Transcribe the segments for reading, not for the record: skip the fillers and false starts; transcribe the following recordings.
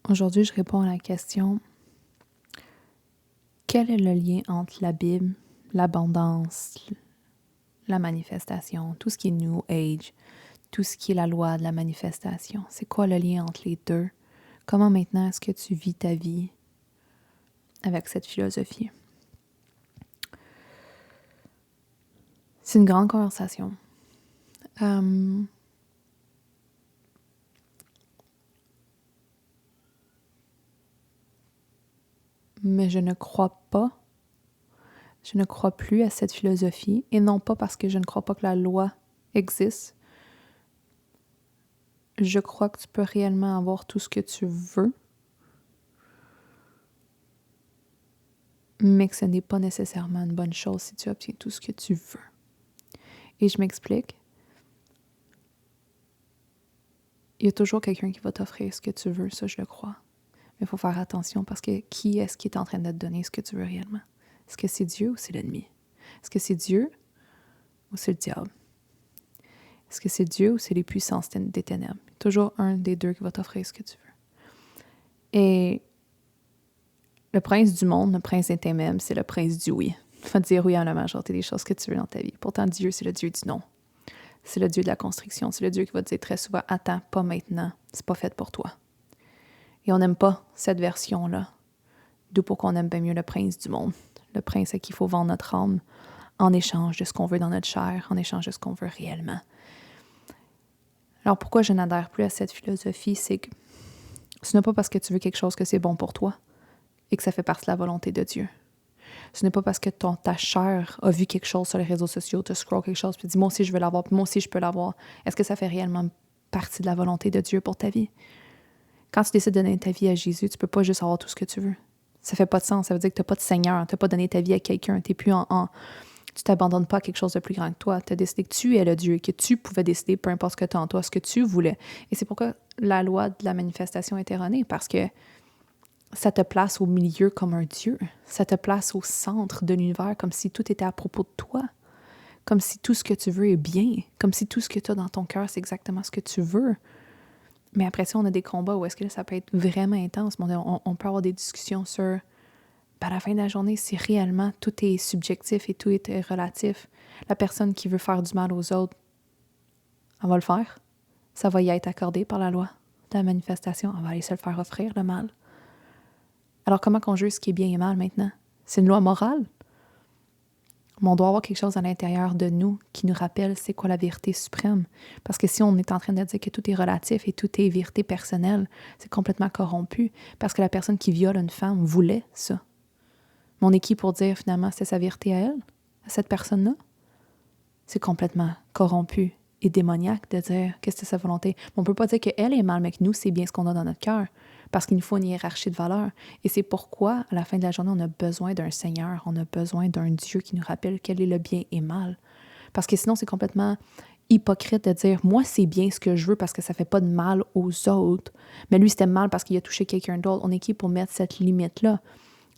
Aujourd'hui, je réponds à la question: quel est le lien entre la Bible, l'abondance, la manifestation, tout ce qui est New Age, tout ce qui est la loi de la manifestation? C'est quoi le lien entre les deux? Comment maintenant est-ce que tu vis ta vie avec cette philosophie? C'est une grande conversation. Mais je ne crois plus à cette philosophie, et non pas parce que je ne crois pas que la loi existe. Je crois que tu peux réellement avoir tout ce que tu veux, mais que ce n'est pas nécessairement une bonne chose si tu obtiens tout ce que tu veux. Et je m'explique. Il y a toujours quelqu'un qui va t'offrir ce que tu veux, ça je le crois. Mais il faut faire attention parce que qui est-ce qui est en train de te donner ce que tu veux réellement? Est-ce que c'est Dieu ou c'est l'ennemi? Est-ce que c'est Dieu ou c'est le diable? Est-ce que c'est Dieu ou c'est les puissances des ténèbres? Toujours un des deux qui va t'offrir ce que tu veux. Et le prince du monde, le prince des ténèbres, c'est le prince du oui. Il va te dire oui à la majorité des choses que tu veux dans ta vie. Pourtant, Dieu, c'est le Dieu du non. C'est le Dieu de la construction. C'est le Dieu qui va te dire très souvent: attends, pas maintenant. C'est pas fait pour toi. Et on n'aime pas cette version-là. D'où pourquoi on aime bien mieux le prince du monde. Le prince à qui il faut vendre notre âme en échange de ce qu'on veut dans notre chair, en échange de ce qu'on veut réellement. Alors pourquoi je n'adhère plus à cette philosophie, c'est que ce n'est pas parce que tu veux quelque chose que c'est bon pour toi et que ça fait partie de la volonté de Dieu. Ce n'est pas parce que ta chair a vu quelque chose sur les réseaux sociaux, te scroll quelque chose, puis te dit moi aussi je veux l'avoir, puis moi aussi je peux l'avoir. Est-ce que ça fait réellement partie de la volonté de Dieu pour ta vie? Quand tu décides de donner ta vie à Jésus, tu peux pas juste avoir tout ce que tu veux. Ça fait pas de sens. Ça veut dire que tu n'as pas de Seigneur, tu n'as pas donné ta vie à quelqu'un, tu t'abandonnes pas à quelque chose de plus grand que toi. Tu as décidé que tu es le Dieu, que tu pouvais décider, peu importe ce que tu as en toi, ce que tu voulais. Et c'est pourquoi la loi de la manifestation est erronée, parce que ça te place au milieu comme un Dieu. Ça te place au centre de l'univers, comme si tout était à propos de toi. Comme si tout ce que tu veux est bien. Comme si tout ce que tu as dans ton cœur, c'est exactement ce que tu veux. Mais après ça, on a des combats où est-ce que là, ça peut être vraiment intense. On peut avoir des discussions sur, à la fin de la journée, si réellement tout est subjectif et tout est relatif, la personne qui veut faire du mal aux autres, elle va le faire. Ça va y être accordé par la loi de la manifestation. Elle va aller se le faire offrir, le mal. Alors comment qu'on juge ce qui est bien et mal maintenant? C'est une loi morale? Mais on doit avoir quelque chose à l'intérieur de nous qui nous rappelle c'est quoi la vérité suprême. Parce que si on est en train de dire que tout est relatif et tout est vérité personnelle, c'est complètement corrompu. Parce que la personne qui viole une femme voulait ça. Mais on est qui pour dire finalement c'est sa vérité à elle, à cette personne-là? C'est complètement corrompu et démoniaque de dire que c'est sa volonté. Mais on ne peut pas dire qu'elle est mal, mais que nous, c'est bien ce qu'on a dans notre cœur. Parce qu'il nous faut une hiérarchie de valeurs. Et c'est pourquoi, à la fin de la journée, on a besoin d'un Seigneur, on a besoin d'un Dieu qui nous rappelle quel est le bien et mal. Parce que sinon, c'est complètement hypocrite de dire « moi, c'est bien ce que je veux parce que ça ne fait pas de mal aux autres. » Mais lui, c'était mal parce qu'il a touché quelqu'un d'autre. On est qui pour mettre cette limite-là?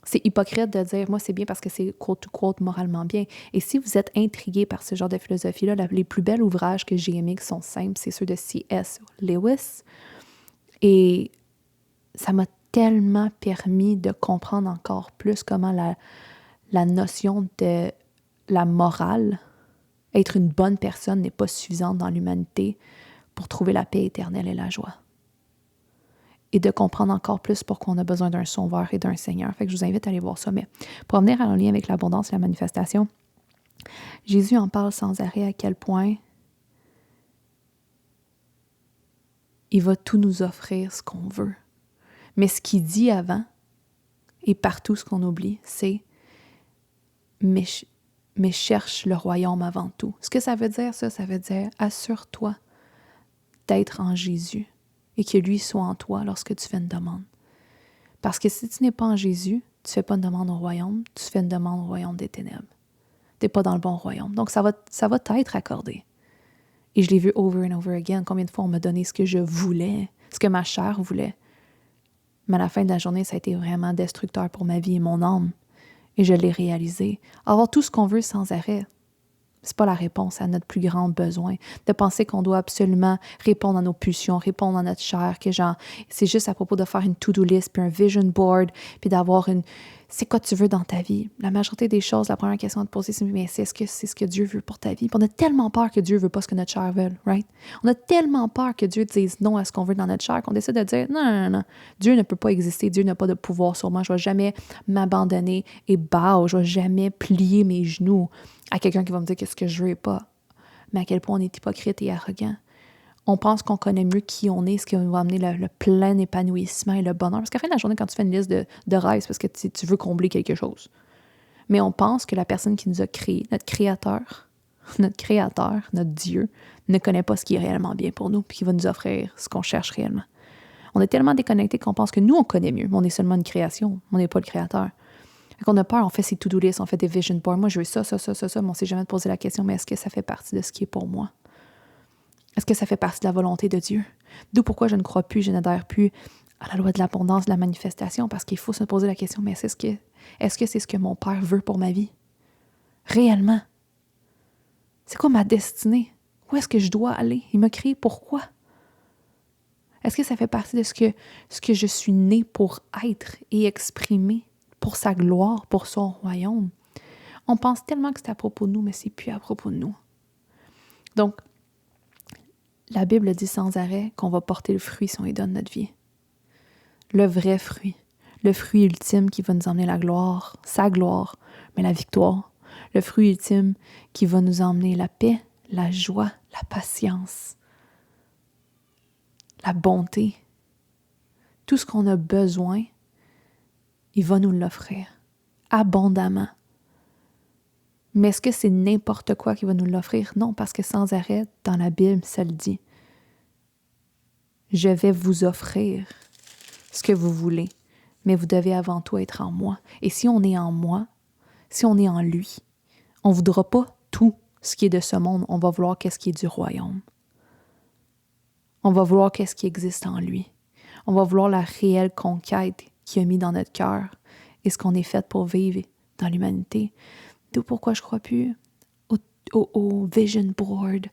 C'est hypocrite de dire « moi, c'est bien parce que c'est quote-to-quote moralement bien ». Et si vous êtes intrigué par ce genre de philosophie-là, les plus belles ouvrages que j'ai aimés qui sont simples, c'est ceux de C.S. Lewis. Et ça m'a tellement permis de comprendre encore plus comment la notion de la morale, être une bonne personne n'est pas suffisante dans l'humanité pour trouver la paix éternelle et la joie. Et de comprendre encore plus pourquoi on a besoin d'un sauveur et d'un Seigneur. Fait que je vous invite à aller voir ça. Mais pour revenir à un lien avec l'abondance et la manifestation, Jésus en parle sans arrêt à quel point il va tout nous offrir ce qu'on veut. Mais ce qu'il dit avant, et partout ce qu'on oublie, c'est « mais cherche le royaume avant tout ». Ce que ça veut dire, ça veut dire « assure-toi d'être en Jésus et que lui soit en toi lorsque tu fais une demande ». Parce que si tu n'es pas en Jésus, tu ne fais pas une demande au royaume, tu fais une demande au royaume des ténèbres. Tu n'es pas dans le bon royaume. Donc ça va t'être accordé. Et je l'ai vu over and over again. Combien de fois on m'a donné ce que je voulais, ce que ma chair voulait. Mais à la fin de la journée, ça a été vraiment destructeur pour ma vie et mon âme. Et je l'ai réalisé. Avoir tout ce qu'on veut sans arrêt, C'est pas la réponse à notre plus grand besoin. De penser qu'on doit absolument répondre à nos pulsions, répondre à notre chair, que genre, c'est juste à propos de faire une to-do list, puis un vision board, puis d'avoir une... C'est quoi tu veux dans ta vie? La majorité des choses, la première question à te poser, c'est mais est-ce que c'est ce que Dieu veut pour ta vie? Puis on a tellement peur que Dieu veut pas ce que notre chair veut, right? On a tellement peur que Dieu dise non à ce qu'on veut dans notre chair qu'on décide de dire non. Dieu ne peut pas exister, Dieu n'a pas de pouvoir sur moi, je vais jamais m'abandonner et bow, je vais jamais plier mes genoux à quelqu'un qui va me dire que ce que je veux est pas. Mais à quel point on est hypocrite et arrogant. On pense qu'on connaît mieux qui on est, ce qui va amener le plein épanouissement et le bonheur. Parce qu'à la fin de la journée, quand tu fais une liste de rêves, c'est parce que tu veux combler quelque chose. Mais on pense que la personne qui nous a créés, notre créateur, notre Dieu, ne connaît pas ce qui est réellement bien pour nous puis qui va nous offrir ce qu'on cherche réellement. On est tellement déconnectés qu'on pense que nous, on connaît mieux, mais on est seulement une création. On n'est pas le créateur. Fait qu'on a peur, on fait ses to-do lists, on fait des vision boards. Moi, je veux ça, mais on ne s'est jamais posé la question, mais est-ce que ça fait partie de ce qui est pour moi? Est-ce que ça fait partie de la volonté de Dieu? D'où pourquoi je ne crois plus, je n'adhère plus à la loi de l'abondance, de la manifestation, parce qu'il faut se poser la question, mais est-ce que c'est ce que mon Père veut pour ma vie? Réellement? C'est quoi ma destinée? Où est-ce que je dois aller? Il m'a créé pourquoi? Est-ce que ça fait partie de ce que je suis née pour être et exprimer pour sa gloire, pour son royaume? On pense tellement que c'est à propos de nous, mais c'est plus à propos de nous. Donc, la Bible dit sans arrêt qu'on va porter le fruit si on lui donne notre vie. Le vrai fruit. Le fruit ultime qui va nous emmener la gloire, sa gloire, mais la victoire. Le fruit ultime qui va nous emmener la paix, la joie, la patience, la bonté. Tout ce qu'on a besoin, il va nous l'offrir abondamment. Mais est-ce que c'est n'importe quoi qui va nous l'offrir? Non, parce que sans arrêt, dans la Bible, ça le dit. Je vais vous offrir ce que vous voulez, mais vous devez avant tout être en moi. Et si on est en moi, si on est en lui, on ne voudra pas tout ce qui est de ce monde, on va vouloir qu'est-ce qui est du royaume. On va vouloir qu'est-ce qui existe en lui. On va vouloir la réelle conquête qu'il a mis dans notre cœur et ce qu'on est fait pour vivre dans l'humanité. D'où pourquoi je ne crois plus aux vision boards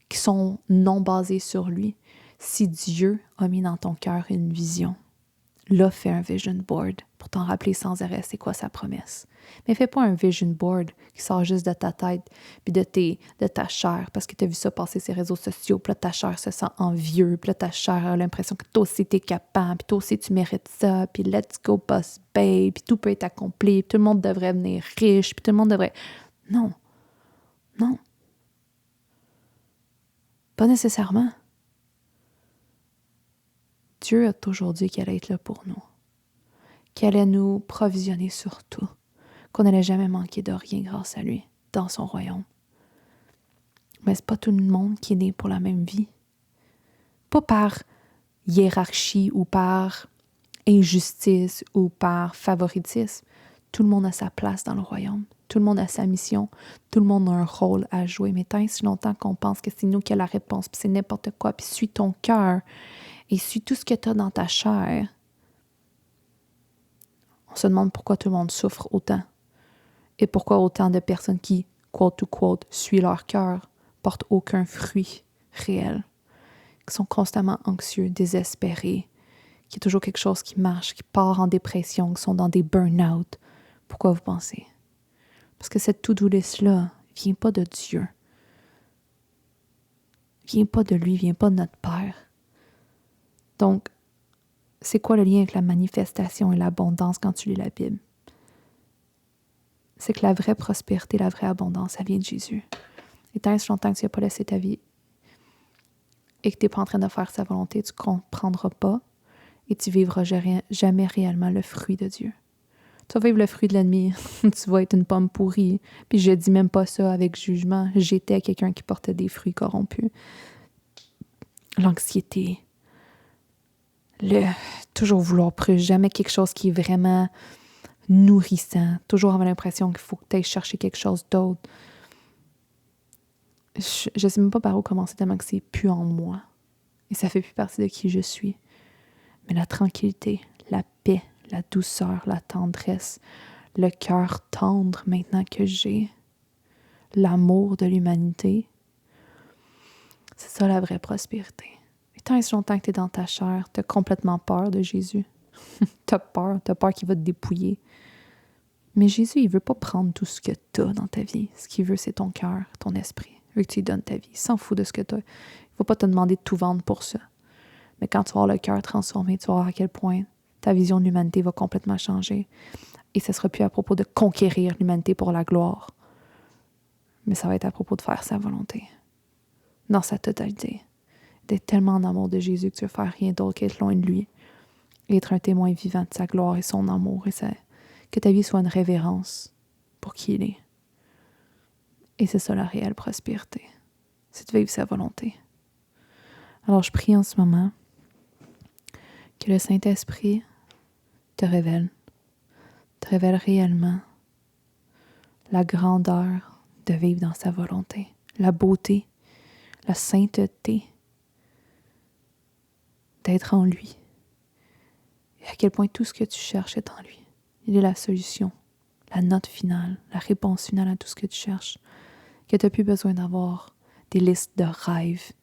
qui sont non basés sur lui. Si Dieu a mis dans ton cœur une vision, là, fais un vision board pour t'en rappeler sans arrêt c'est quoi sa promesse. Mais fais pas un vision board qui sort juste de ta tête puis de ta chair parce que tu as vu ça passer sur les réseaux sociaux, puis là, ta chair se sent envieux, puis là, ta chair a l'impression que toi aussi t'es capable, puis toi aussi tu mérites ça, puis let's go boss babe, puis tout peut être accompli, puis tout le monde devrait venir riche, puis tout le monde devrait... Non. Pas nécessairement. Dieu a toujours dit qu'il allait être là pour nous, qu'il allait nous provisionner sur tout, qu'on n'allait jamais manquer de rien grâce à lui, dans son royaume. Mais c'est pas tout le monde qui est né pour la même vie. Pas par hiérarchie ou par injustice ou par favoritisme. Tout le monde a sa place dans le royaume. Tout le monde a sa mission. Tout le monde a un rôle à jouer. Mais tant et si longtemps qu'on pense que c'est nous qui avons la réponse, puis c'est n'importe quoi, puis suis ton cœur et suis tout ce que tu as dans ta chair, on se demande pourquoi tout le monde souffre autant. Et pourquoi autant de personnes qui, quote to quote, suivent leur cœur, portent aucun fruit réel, qui sont constamment anxieux, désespérés, qu'il y a toujours quelque chose qui marche, qui part en dépression, qui sont dans des burn-out. Pourquoi vous pensez? Parce que cette to-do list-là vient pas de Dieu. Vient pas de lui, vient pas de notre Père. Donc, c'est quoi le lien avec la manifestation et l'abondance quand tu lis la Bible? C'est que la vraie prospérité, la vraie abondance, ça vient de Jésus. Et tant et si longtemps que tu n'as pas laissé ta vie et que tu n'es pas en train de faire sa volonté, tu ne comprendras pas et tu vivras jamais réellement le fruit de Dieu. Tu vas vivre le fruit de l'ennemi. Tu vas être une pomme pourrie. Puis je dis même pas ça avec jugement. J'étais quelqu'un qui portait des fruits corrompus. L'anxiété. Toujours vouloir plus. Jamais quelque chose qui est vraiment nourrissant. Toujours avoir l'impression qu'il faut que tu ailles chercher quelque chose d'autre. Je ne sais même pas par où commencer tellement que c'est plus en moi. Et ça fait plus partie de qui je suis. Mais la tranquillité, la paix, la douceur, la tendresse, le cœur tendre maintenant que j'ai, l'amour de l'humanité, c'est ça la vraie prospérité. Et tant et si longtemps que tu es dans ta chair, tu as complètement peur de Jésus. Tu as peur qu'il va te dépouiller. Mais Jésus, il veut pas prendre tout ce que tu as dans ta vie. Ce qu'il veut, c'est ton cœur, ton esprit. Il veut que tu lui donnes ta vie. Il s'en fout de ce que tu as. Il ne faut pas te demander de tout vendre pour ça. Mais quand tu vas avoir le cœur transformé, tu vas voir à quel point ta vision de l'humanité va complètement changer. Et ce ne sera plus à propos de conquérir l'humanité pour la gloire. Mais ça va être à propos de faire sa volonté. Dans sa totalité. D'être tellement en amour de Jésus que tu ne veux faire rien d'autre qu'être loin de lui. Et être un témoin vivant de sa gloire et son amour. Et que ta vie soit une révérence pour qui il est. Et c'est ça la réelle prospérité. C'est de vivre sa volonté. Alors je prie en ce moment que le Saint-Esprit te révèle réellement la grandeur de vivre dans sa volonté, la beauté, la sainteté d'être en lui. Et à quel point tout ce que tu cherches est en lui. Il est la solution, la note finale, la réponse finale à tout ce que tu cherches. Que tu n'as plus besoin d'avoir des listes de rêves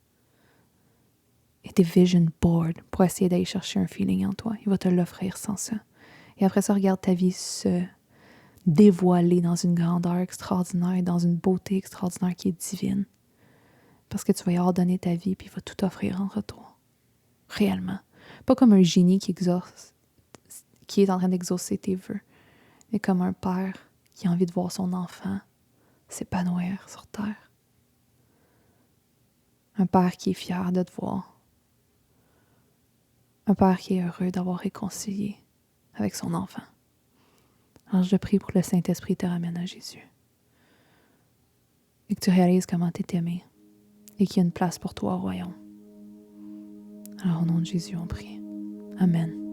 et des vision boards pour essayer d'aller chercher un feeling en toi. Il va te l'offrir sans ça. Et après ça, regarde ta vie se dévoiler dans une grandeur extraordinaire, dans une beauté extraordinaire qui est divine. Parce que tu vas y avoir donné ta vie, puis il va tout offrir en retour. Réellement. Pas comme un génie qui est en train d'exaucer tes vœux, mais comme un père qui a envie de voir son enfant s'épanouir sur terre. Un père qui est fier de te voir. Un père qui est heureux d'avoir réconcilié avec son enfant. Alors je prie pour que le Saint-Esprit te ramène à Jésus. Et que tu réalises comment tu es aimé. Et qu'il y a une place pour toi au royaume. Alors au nom de Jésus, on prie. Amen.